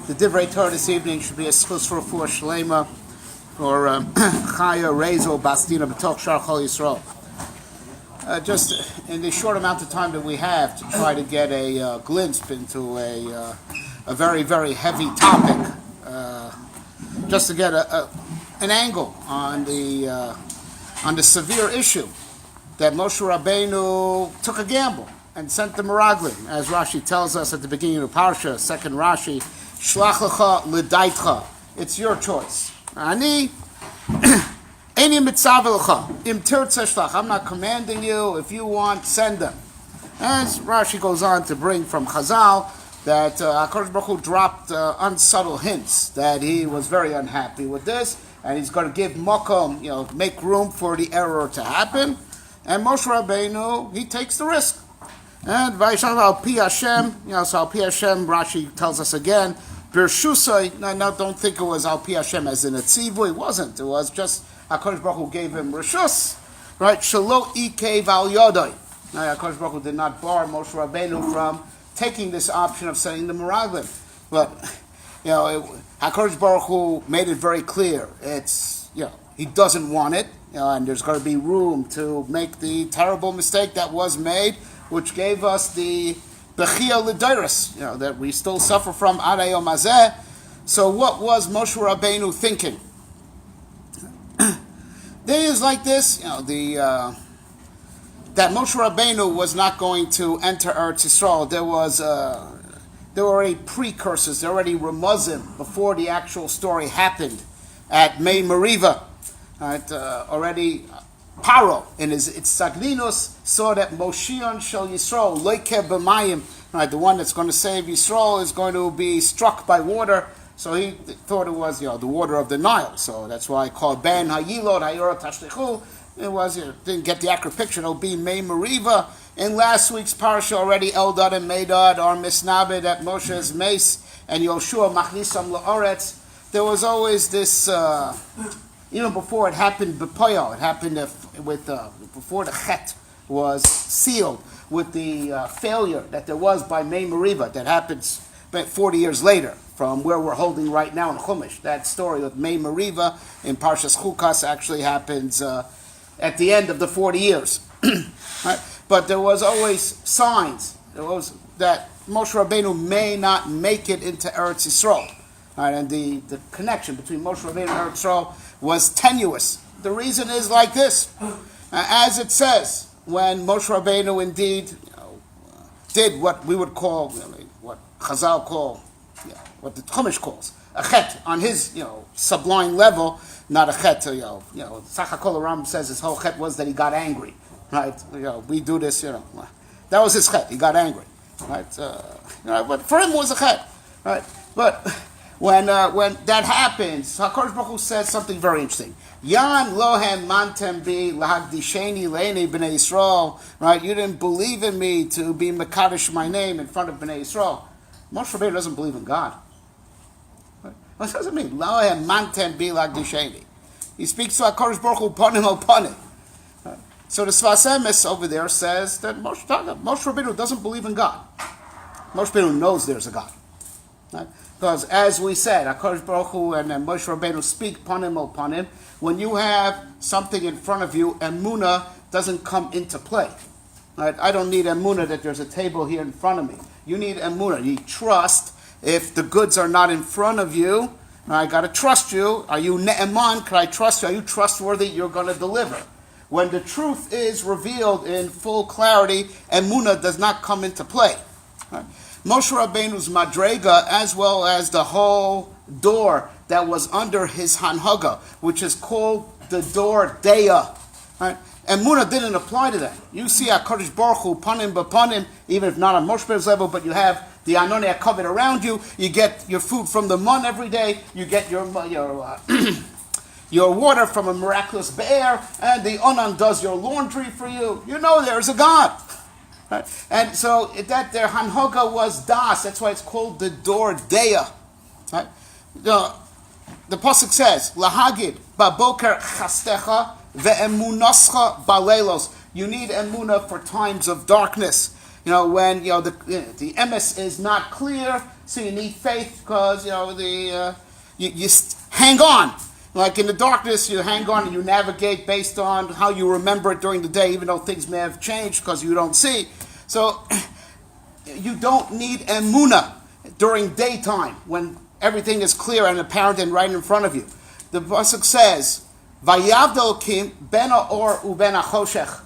The Divrei Torah this evening should be a schus for Shlema or Chaya Rezo Bastina B'toch Shar Chol Yisrael. Just in the short amount of time that we have to try to get a glimpse into a very, very heavy topic, just to get an angle on the severe issue that Moshe Rabbeinu took a gamble and sent the Meraglim, as Rashi tells us at the beginning of the Parsha, second Rashi, Shlach lecha l'daitcha. It's your choice. Ani eni mitzav lecha im tirtze shlach. I'm not commanding you. If you want, send them. As Rashi goes on to bring from Chazal that HaKadosh Baruch Hu dropped unsubtle hints that he was very unhappy with this, and he's going to give makom, make room for the error to happen. And Moshe Rabbeinu, he takes the risk. And Vaishav al pi Hashem, so al pi Hashem, Rashi tells us again, Birshusai, now don't think it was al pi Hashem as in a tzivu, it wasn't. It was just HaKadosh Baruch Hu gave him Rishus, right? Shelo ikev al yodai. Now HaKadosh Baruch Hu did not bar Moshe Rabbeinu from taking this option of sending the Meraglim. But, HaKadosh Baruch Hu made it very clear. It's, he doesn't want it, and there's going to be room to make the terrible mistake that was made, which gave us the Bechia L'Dairis, that we still suffer from Ad Hayom Hazeh. So what was Moshe Rabbeinu thinking? Days like this, that Moshe Rabbeinu was not going to enter Eretz Yisrael. There were already precursors, there were already remuzim before the actual story happened at Mei Meriva. Right, already Paro in his Itzaglinus saw that Moshiach Shel Yisrael Loike B'mayim, right, the one that's going to save Yisrael is going to be struck by water. So he thought it was the water of the Nile. So that's why I called Ben Hayilot Hayora Tashlichu. It was didn't get the accurate picture. It'll be Mei Meriva. In last week's parsha already Eldad and Medad are misnabed at Moshe's mace and Yoshua Machnisam La'oretz. There was always this. Even before it happened, B'poyo, it happened before the Chet was sealed with the failure that there was by Mei Meriva that happens 40 years later from where we're holding right now in Chumash. That story with Mei Meriva in Parshas Chukas actually happens at the end of the 40 years. Right? But there was always signs. There was that Moshe Rabbeinu may not make it into Eretz Yisrael. Right? And the connection between Moshe Rabbeinu and Eretz Yisrael was tenuous. The reason is like this. As it says, when Moshe Rabbeinu indeed did what we would call, what Chazal call, what the Chumash calls, a chet on his, sublime level, not a chet, Sachakol Ram says his whole chet was that he got angry, right? We do this, that was his chet, he got angry, right? But for him it was a chet, right? But when that happens, HaKadosh Baruch Hu says something very interesting. Yan lohem mantem bi lahagdisheni le'enei b'nei Yisrael. Right? You didn't believe in me to be mekadosh my name in front of b'nei Yisrael. Moshe Rabbeinu doesn't believe in God. Right? What does it mean? Lohem mantem bi lahagdisheni. He speaks to HaKadosh Baruch Hu ponim al ponim. Right? So the Sfas Emes over there says that Moshe Rabbeinu doesn't believe in God. Moshe Rabbeinu knows there's a God. Right? Because as we said, HaKadosh Baruch Hu and Moshe Rabbeinu speak panim al panim. When you have something in front of you, emunah doesn't come into play. Right? I don't need emunah that there's a table here in front of me. You need emunah. You need trust. If the goods are not in front of you, I got to trust you. Are you ne'eman? Can I trust you? Are you trustworthy? You're going to deliver. When the truth is revealed in full clarity, emunah does not come into play. Right? Moshe Rabbeinu's madrega, as well as the whole door that was under his hanhaga, which is called the door deya. Right? Emunah didn't apply to that. You see HaKadosh Baruch Hu, panim b'panim, even if not on Moshe Rabbeinu's level, but you have the Anoni HaKavod around you. You get your food from the mun every day. You get your water from a miraculous be'er, and the Onan does your laundry for you. You know there's a God. Right? And so that their hanhoga was das. That's why it's called the door deya. Right? The pasuk says, "Lahagid baboker chastecha ve'emunascha baleilos." You need emunah for times of darkness. when the emes is not clear, so you need faith because you hang on. Like in the darkness, you hang on and you navigate based on how you remember it during the day, even though things may have changed because you don't see. So you don't need emunah during daytime when everything is clear and apparent and right in front of you. The pasuk says, "Vayavdel kim ben ha'or uben ha'choshech."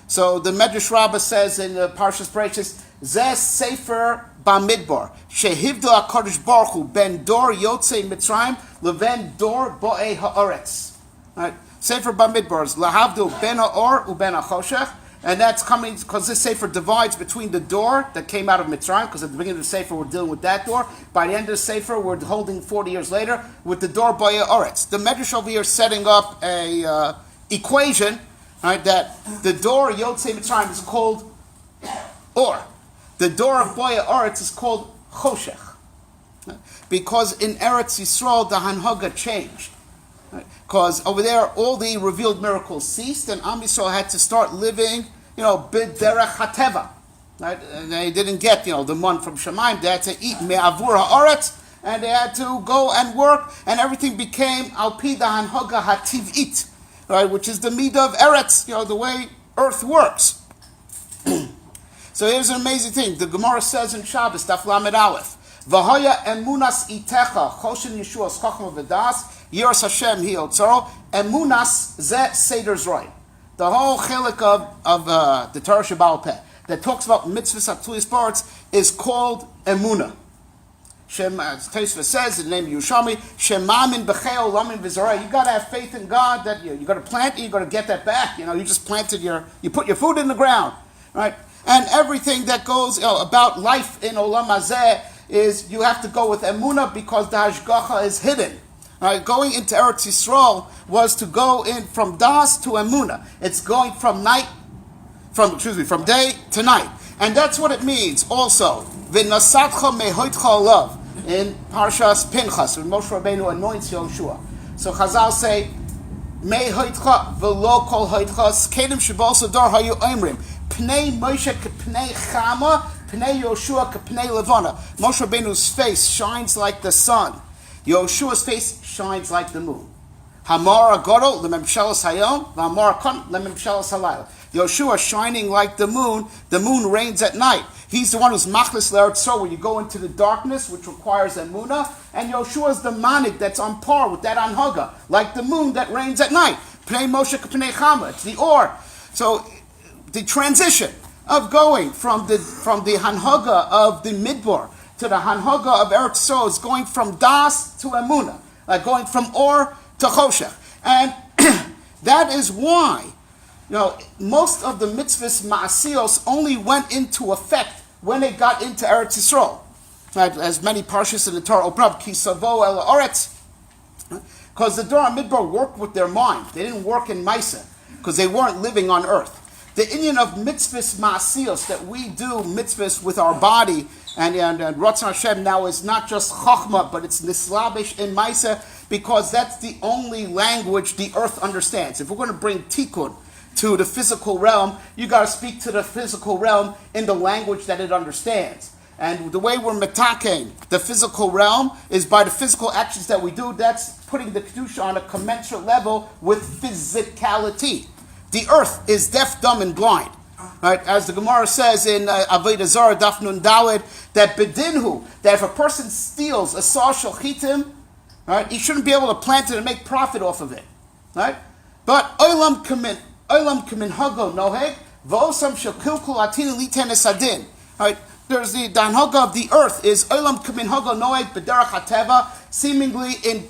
So the Medrash Rabbah says in the Parshas Bereishis, "Zeh sefer bamidbar shehivdel hakadosh baruch hu ben dor yotzei Mitzrayim leven dor bo'ei haaretz." Right? Sefer bamidbar is lahavdil ben ha'or uben ha'choshech, and that's coming because this sefer divides between the door that came out of Mitzrayim, because at the beginning of the sefer we're dealing with that door. By the end of the sefer we're holding 40 years later with the dor bo'ei haaretz. The Medrash over here is setting up a equation. Right, that the door Yotzei Mitzrayim is called Or. The door of Boya Oretz is called Choshech. Right? Because in Eretz Yisrael the Hanhaga changed. Because over there all the revealed miracles ceased and Am Yisrael had to start living, B'derech HaTeva. Right? And they didn't get, the mun from Shemaim. They had to eat Me'avur HaOretz, and they had to go and work, and everything became Al Pi the Hanhaga HaTiv'it. Right, which is the midah of Eretz, the way Earth works. So here's an amazing thing. The Gemara says in Shabbos, Daf Lamed Aleph, "V'haya emunas itecha choshen Yeshua's chachma v'das yiras Hashem hi otzaro emunas ze seder zroim." The whole chelik of the Torah Shebaal Peh that talks about mitzvahs atuyas parts is called emuna. Shem, as Tosfos says in the name of Yerushalmi, Shemamin b'chei olamin v'zorah. You got to have faith in God that you got to plant it, you got to get that back. You just planted you put your food in the ground, right? And everything that goes about life in Olam Hazeh is you have to go with emunah because the hashgacha is hidden. Right? Going into Eretz Yisrael was to go in from das to emunah. It's going from day to night, and that's what it means. Also, v'nasatcha mehoitcha alav. In Parshas Pinchas, when Moshe Rabbeinu anoints Yoshua. So Chazal say, Mei hoitcha v'lo kol hoitcha, skedim shebal sadar hayu oimrim, pnei Moshe k'pnei Chama, pnei Yoshua k'pnei Levana. Moshe Rabbeinu's face shines like the sun. Yoshua's face shines like the moon. Hamar agodol lememshalas hayom, v'hamar kon lememshalas halayla. Yoshua shining like the moon reigns at night. He's the one who's machlis l'eretz Yisrael, where you go into the darkness, which requires emunah, and Yoshua is the manik that's on par with that anhaga, like the moon that reigns at night. Pnei Moshe k'pnei Chama, it's the or. So the transition of going from the hanhaga of the midbar to the hanhaga of Eretz Yisrael is going from das to emunah, like going from or to choshech, and that is why. Most of the mitzvahs ma'asios only went into effect when they got into Eretz Yisrael. Right? As many parshas in the Torah open up, ki savo el Oretz. Because the Dor HaMidbar worked with their mind. They didn't work in Maisa, because they weren't living on earth. The inyan of mitzvahs ma'asios, that we do mitzvahs with our body, and Ratzon Hashem now is not just chachma, but it's nislabish in Maisa, because that's the only language the earth understands. If we're going to bring tikkun to the physical realm, you got to speak to the physical realm in the language that it understands. And the way we're metaking the physical realm is by the physical actions that we do. That's putting the kedusha on a commensurate level with physicality. The earth is deaf, dumb, and blind. Right? As the Gemara says in Avodah Zarah, Daf Nun Daled, that bedinhu, that if a person steals a sar shel chitim, right, he shouldn't be able to plant it and make profit off of it. Right? But olam kaminhago noheg v'osam shel kilkul atin liten esadin. Right? There's the hanhaga of the earth is olam kaminhago noheg b'derech hateva, seemingly in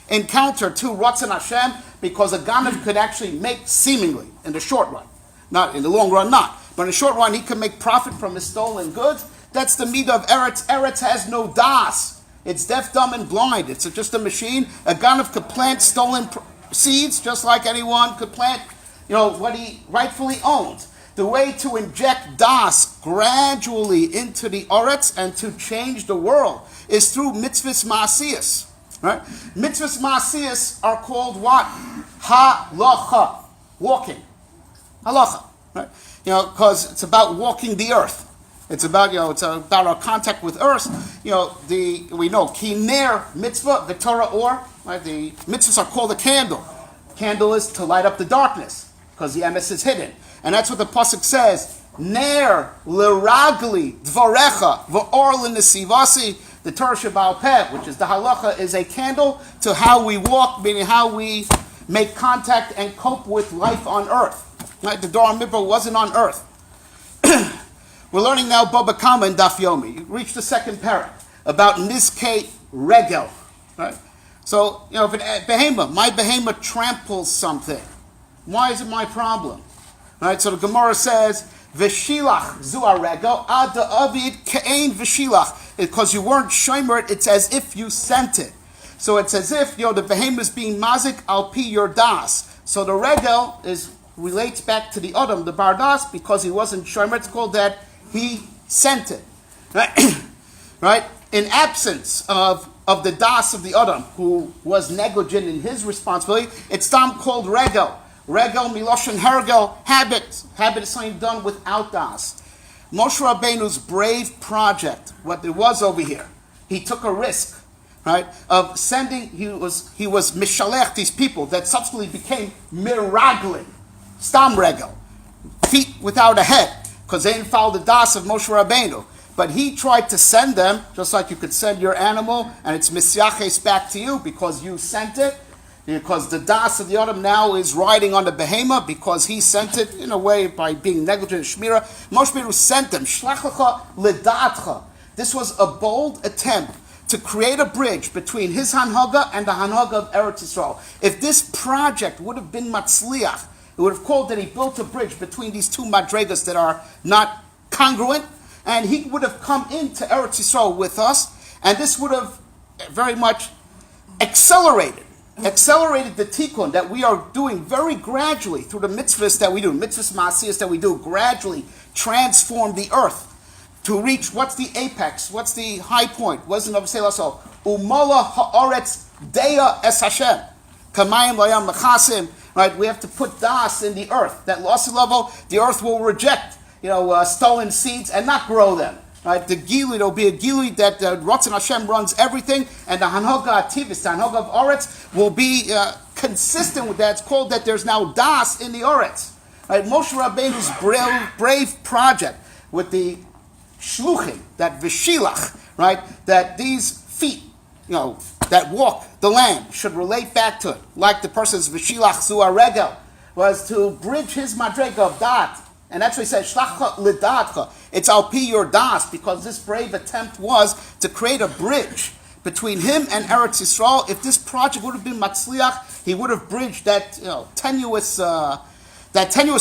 encounter to Ratzon Hashem, because a ganav could actually make seemingly in the short run, not in the long run, not, but in the short run he can make profit from his stolen goods. That's the midah of Eretz. Eretz has no das. It's deaf, dumb, and blind. It's just a machine. A ganav could plant stolen seeds just like anyone could plant, what he rightfully owns. The way to inject das gradually into the Oretz and to change the world is through mitzvahs ma'asiyas. Right? Mitzvahs ma'asiyas are called what? Halacha. Walking. Halacha. Right? because it's about walking the earth. It's about our contact with earth. We know ki ner mitzvah v'torah or. Right? The mitzvahs are called a candle. Candle is to light up the darkness because the emes is hidden, and that's what the pasuk says. Ner l'ragli dvarecha v'or l'nesivasi. The Torah Sheba'al Peh, which is the halacha, is a candle to how we walk, meaning how we make contact and cope with life on earth. Right? The Dor HaMidbar wasn't on earth. We're learning now Baba Kama and Daf Yomi. You reach the second parak about Nizkei Regel. Right? So, if my behemoth tramples something, why is it my problem? Right? So the Gemara says, V'shilach zu regel ad avid ke'ein v'shilach. Because you weren't shomer, it's as if you sent it. So it's as if the behemoth is being mazik al pi your das. So the regel relates back to the Adam, the bardas, because he wasn't shomer. It's called that he sent it. Right? Right? In absence of the das of the Adam, who was negligent in his responsibility, it's called regel. Regel, miloshen hergel, habit. Habit is something done without das. Moshe Rabbeinu's brave project, what it was over here, he took a risk, right, of sending, he was mishalech these people that subsequently became miraglim, stam regel, feet without a head, because they didn't follow the das of Moshe Rabbeinu. But he tried to send them, just like you could send your animal, and it's misyaches back to you because you sent it, because the das of the Adam now is riding on the behemoth because he sent it in a way by being negligent in Shmira. Moshe Rabbeinu sent them. Shlach ledatcha. This was a bold attempt to create a bridge between his Hanhaga and the Hanhaga of Eretz Yisrael. If this project would have been matzliach, it would have called that he built a bridge between these two madregas that are not congruent, and he would have come into Eretz Yisrael with us, and this would have very much accelerated the tikkun that we are doing very gradually through the mitzvahs that we do, mitzvahs ma'asiyas that we do, gradually transform the earth to reach what's the apex, what's the high point. Wasn't of so umala haaretz deya es Hashem kamayim layam mechasim. Right, we have to put das in the earth. That lossy level, the earth will reject stolen seeds and not grow them. Right, the gilui, there'll be a gilui that Ratzon Hashem runs everything, and the Hanhoga Ativis, the Hanhoga of Oretz, will be consistent with that. It's called that there's now Das in the Oretz. Right, Moshe Rabbeinu's brave project with the Shluchim, that Vishilach, right, that these feet, that walk the land should relate back to it, like the person's Vishilach Zu Regel, was to bridge his madrega of Dat. And that's why he said, Shlach ledatcha. It's al pi your das, because this brave attempt was to create a bridge between him and Eretz Yisrael. If this project would have been matzliach, he would have bridged that tenuous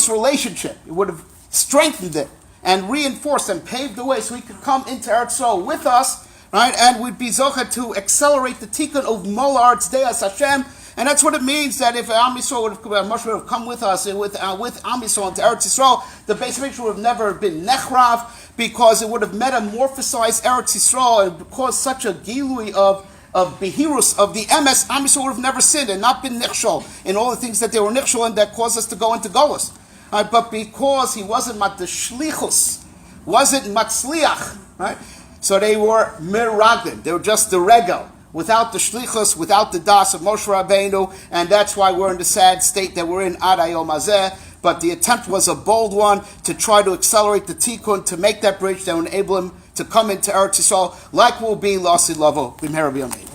relationship. He would have strengthened it and reinforced and paved the way so he could come into Eretz Yisrael with us, right? And we'd be zocha to accelerate the tikkun of Mol Arts Deas Hashem. And that's what it means that if Am Yisrael Moshe would have come with us with Am Yisrael into Eretz Yisrael, the Beis Hamikdash would have never been nechrav, because it would have metamorphosized Eretz Yisrael and caused such a gilui of behirus of the emes. Am Yisrael would have never sinned and not been nichshol in all the things that they were nichshol in that caused us to go into Golus. But because he wasn't the shlichus, wasn't matzliach, right? So they were miraglim. They were just the regel, without the shlichus, without the das of Moshe Rabbeinu, and that's why we're in the sad state that we're in ad hayom hazeh. But the attempt was a bold one to try to accelerate the tikkun, to make that bridge that will enable him to come into Eretz Yisrael, like will be Lasi Lavo, B'mehera B'yamein.